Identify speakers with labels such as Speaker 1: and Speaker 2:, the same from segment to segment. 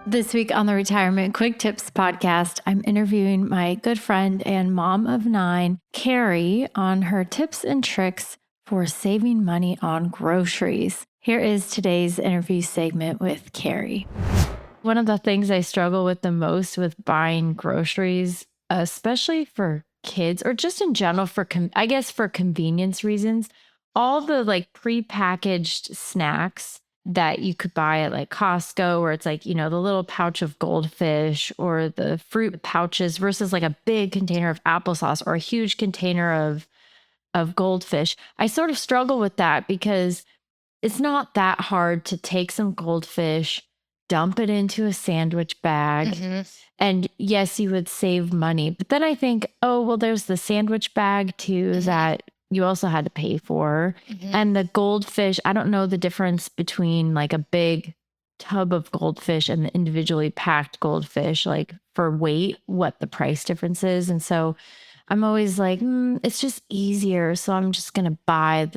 Speaker 1: This week on the Retirement Quick Tips podcast, I'm interviewing my good friend and mom of 9, Karrie, on her tips and tricks for saving money on groceries. Here is today's interview segment with Karrie. One of the things I struggle with the most with buying groceries, especially for kids or just in general for convenience reasons, all the like prepackaged snacks that you could buy at like Costco, where it's like, the little pouch of goldfish or the fruit pouches versus like a big container of applesauce or a huge container of goldfish. I sort of struggle with that because it's not that hard to take some goldfish, dump it into a sandwich bag. And yes, you would save money. But then I think, oh, well, there's the sandwich bag too that you also had to pay for. And the goldfish, I don't know the difference between like a big tub of goldfish and the individually packed goldfish, like for weight, what the price difference is. And so I'm always like, it's just easier. So I'm just going to buy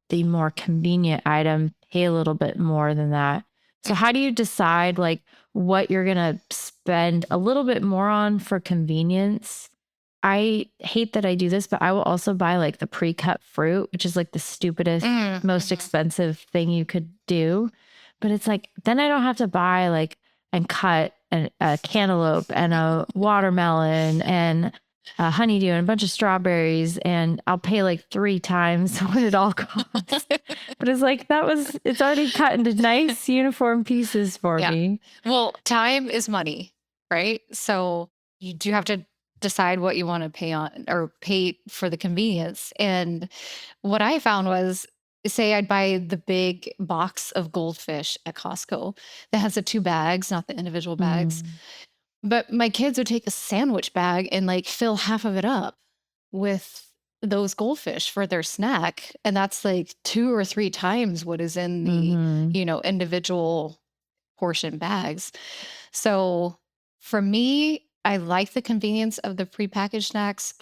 Speaker 1: the more convenient item, pay a little bit more than that. So how do you decide like what you're going to spend a little bit more on for convenience? I hate that I do this, but I will also buy like the pre-cut fruit, which is like the stupidest, most expensive thing you could do. But it's like, then I don't have to buy like and cut a cantaloupe and a watermelon and a honeydew and a bunch of strawberries, and I'll pay like 3 times what it all costs. But it's like, it's already cut into nice uniform pieces for me.
Speaker 2: Well, time is money, right? So you do have to decide what you want to pay on or pay for the convenience. And what I found was, say I'd buy the big box of goldfish at Costco that has the 2 bags, not the individual bags. But my kids would take a sandwich bag and like fill half of it up with those goldfish for their snack. And that's like 2 or 3 times what is in the, individual portion bags. So for me, I like the convenience of the prepackaged snacks,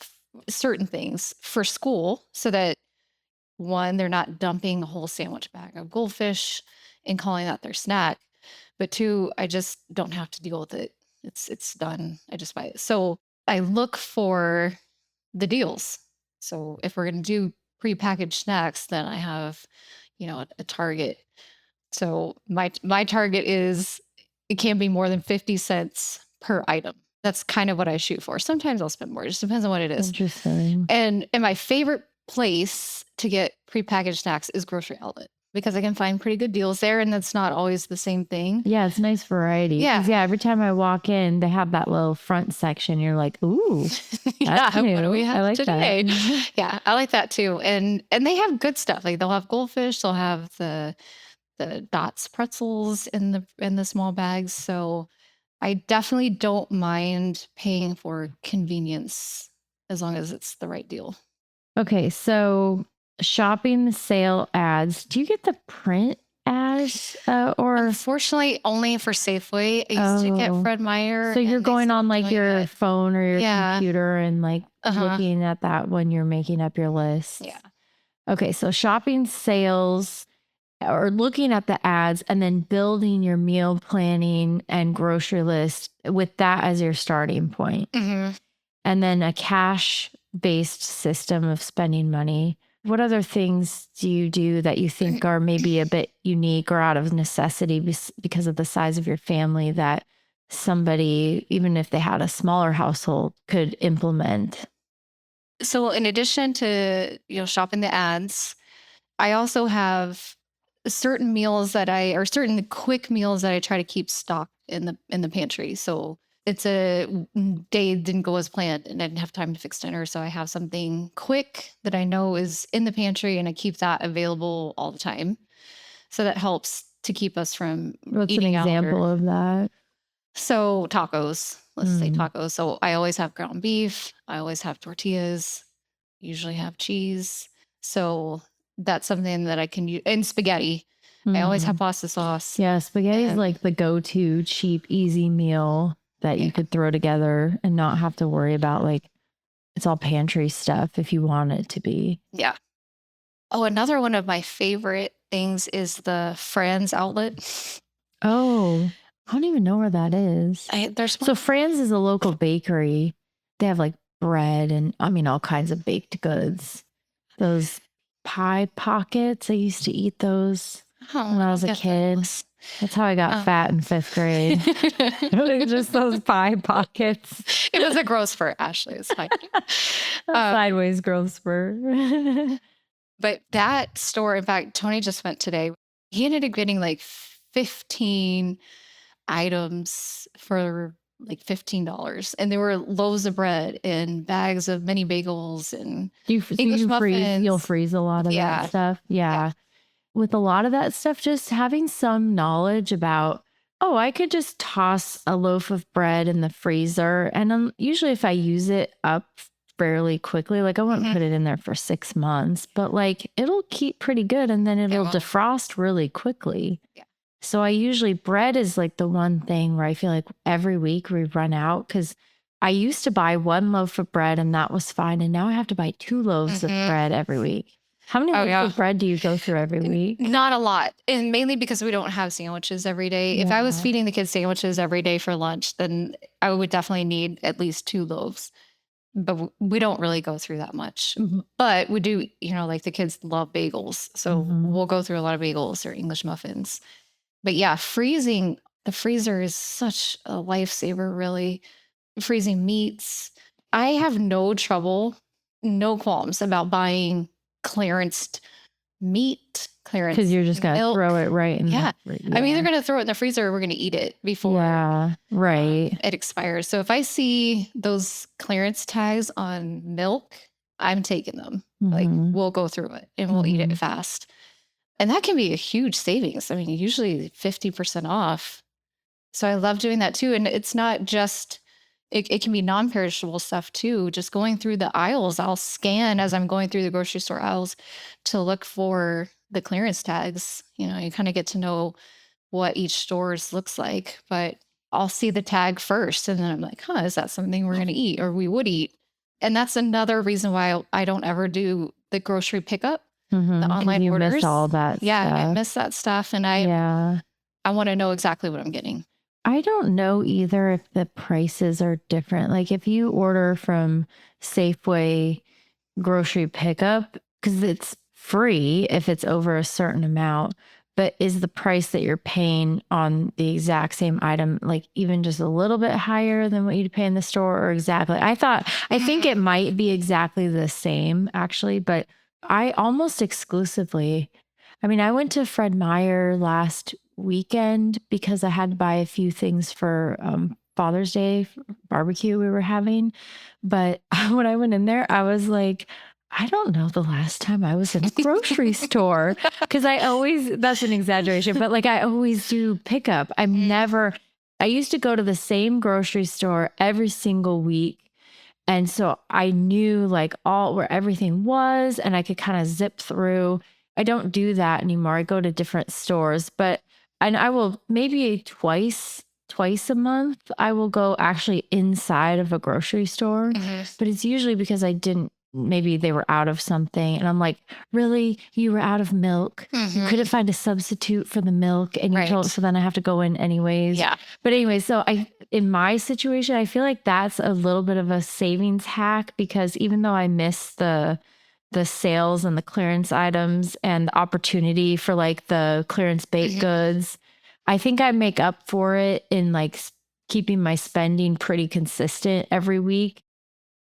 Speaker 2: certain things for school, so that 1, they're not dumping a whole sandwich bag of goldfish and calling that their snack. But 2, I just don't have to deal with it. It's done. I just buy it. So I look for the deals. So if we're going to do prepackaged snacks, then I have, a target. So my target is, it can't be more than 50 cents per item. That's kind of what I shoot for. Sometimes I'll spend more. It just depends on what it is.
Speaker 1: Interesting.
Speaker 2: And my favorite place to get prepackaged snacks is grocery outlet, because I can find pretty good deals there, and that's not always the same thing.
Speaker 1: Yeah, it's nice variety.
Speaker 2: Yeah.
Speaker 1: Every time I walk in, they have that little front section. You're like, ooh, that's new.
Speaker 2: What do we have
Speaker 1: I like
Speaker 2: today?
Speaker 1: that.
Speaker 2: Yeah, I like that too. And they have good stuff. Like they'll have goldfish, they'll have the Dots pretzels in the small bags. So I definitely don't mind paying for convenience as long as it's the right deal.
Speaker 1: Okay, so shopping the sale ads. Do you get the print ads or?
Speaker 2: Unfortunately, only for Safeway. I used to get Fred Meyer.
Speaker 1: So you're going on like your phone or your computer and like looking at that when you're making up your list.
Speaker 2: Yeah.
Speaker 1: Okay, so shopping sales or looking at the ads and then building your meal planning and grocery list with that as your starting point. And then a cash-based system of spending money. What other things do you do that you think are maybe a bit unique or out of necessity because of the size of your family that somebody, even if they had a smaller household, could implement?
Speaker 2: So in addition to, shopping the ads, I also have certain meals certain quick meals that I try to keep stocked in the pantry. So it's a day didn't go as planned and I didn't have time to fix dinner. So I have something quick that I know is in the pantry and I keep that available all the time. So that helps to keep us from eating out.
Speaker 1: What's an example of that?
Speaker 2: So tacos, let's say tacos. So I always have ground beef. I always have tortillas, usually have cheese. So that's something that I can use. And spaghetti. I always have pasta sauce.
Speaker 1: Yeah, spaghetti is like the go-to cheap, easy meal that you could throw together and not have to worry about like it's all pantry stuff if you want it to be.
Speaker 2: Yeah. Oh, another one of my favorite things is the Franz outlet.
Speaker 1: Oh, I don't even know where that is.
Speaker 2: There's
Speaker 1: So
Speaker 2: one.
Speaker 1: Fran's is a local bakery. They have like bread and all kinds of baked goods. Those pie pockets. I used to eat those
Speaker 2: Oh,
Speaker 1: when I
Speaker 2: I'll
Speaker 1: was a
Speaker 2: get
Speaker 1: kid.
Speaker 2: those.
Speaker 1: That's how I got fat in 5th grade. Just those pie pockets.
Speaker 2: It was a growth spurt, Ashley. It's fine.
Speaker 1: Sideways growth spurt.
Speaker 2: But that store, in fact, Tony just went today. He ended up getting like 15 items for like $15. And there were loaves of bread and bags of mini bagels and English muffins.
Speaker 1: You'll freeze a lot of that stuff. Yeah. With a lot of that stuff, just having some knowledge about, oh, I could just toss a loaf of bread in the freezer. And usually if I use it up fairly quickly, like I wouldn't put it in there for 6 months, but like it'll keep pretty good and then it'll defrost really quickly.
Speaker 2: Yeah.
Speaker 1: So I usually, bread is like the one thing where I feel like every week we run out, because I used to buy 1 loaf of bread and that was fine. And now I have to buy 2 loaves of bread every week. How many loaves of bread do you go through every week?
Speaker 2: Not a lot. And mainly because we don't have sandwiches every day.
Speaker 1: Yeah.
Speaker 2: If I was feeding the kids sandwiches every day for lunch, then I would definitely need at least 2 loaves. But we don't really go through that much. But we do, like the kids love bagels. So we'll go through a lot of bagels or English muffins. But yeah, freezing the freezer is such a lifesaver, really. Freezing meats. I have no qualms about buying clearanced meat, clearance.
Speaker 1: Because you're just going to throw it right in
Speaker 2: the I'm either going to throw it in the freezer or we're going to eat it before it expires. So if I see those clearance tags on milk, I'm taking them. Like we'll go through it and we'll eat it fast. And that can be a huge savings. I mean, usually 50% off. So I love doing that too. And it's not just, it can be non-perishable stuff too. Just going through the aisles, I'll scan as I'm going through the grocery store aisles to look for the clearance tags. You kind of get to know what each store's looks like, but I'll see the tag first. And then I'm like, is that something we're going to eat or we would eat? And that's another reason why I don't ever do the grocery pickup, the online orders.
Speaker 1: Miss all that stuff.
Speaker 2: I miss that stuff. And I want to know exactly what I'm getting.
Speaker 1: I don't know either if the prices are different. Like if you order from Safeway grocery pickup, because it's free if it's over a certain amount, but is the price that you're paying on the exact same item, like even just a little bit higher than what you'd pay in the store, or exactly? I think it might be exactly the same actually, but I almost exclusively, I went to Fred Meyer last weekend because I had to buy a few things for Father's Day barbecue we were having. But when I went in there, I was like, I don't know the last time I was in a grocery store, because that's an exaggeration, but like I always do pickup. I used to go to the same grocery store every single week. And so I knew like where everything was and I could kind of zip through. I don't do that anymore. I go to different stores, and I will maybe twice a month, I will go actually inside of a grocery store, but it's usually because maybe they were out of something. And I'm like, really? You were out of milk? You couldn't find a substitute for the milk and you told, so then I have to go in anyways.
Speaker 2: Yeah.
Speaker 1: But anyway, so in my situation, I feel like that's a little bit of a savings hack, because even though I miss the sales and the clearance items and the opportunity for like the clearance baked goods, I think I make up for it in like keeping my spending pretty consistent every week.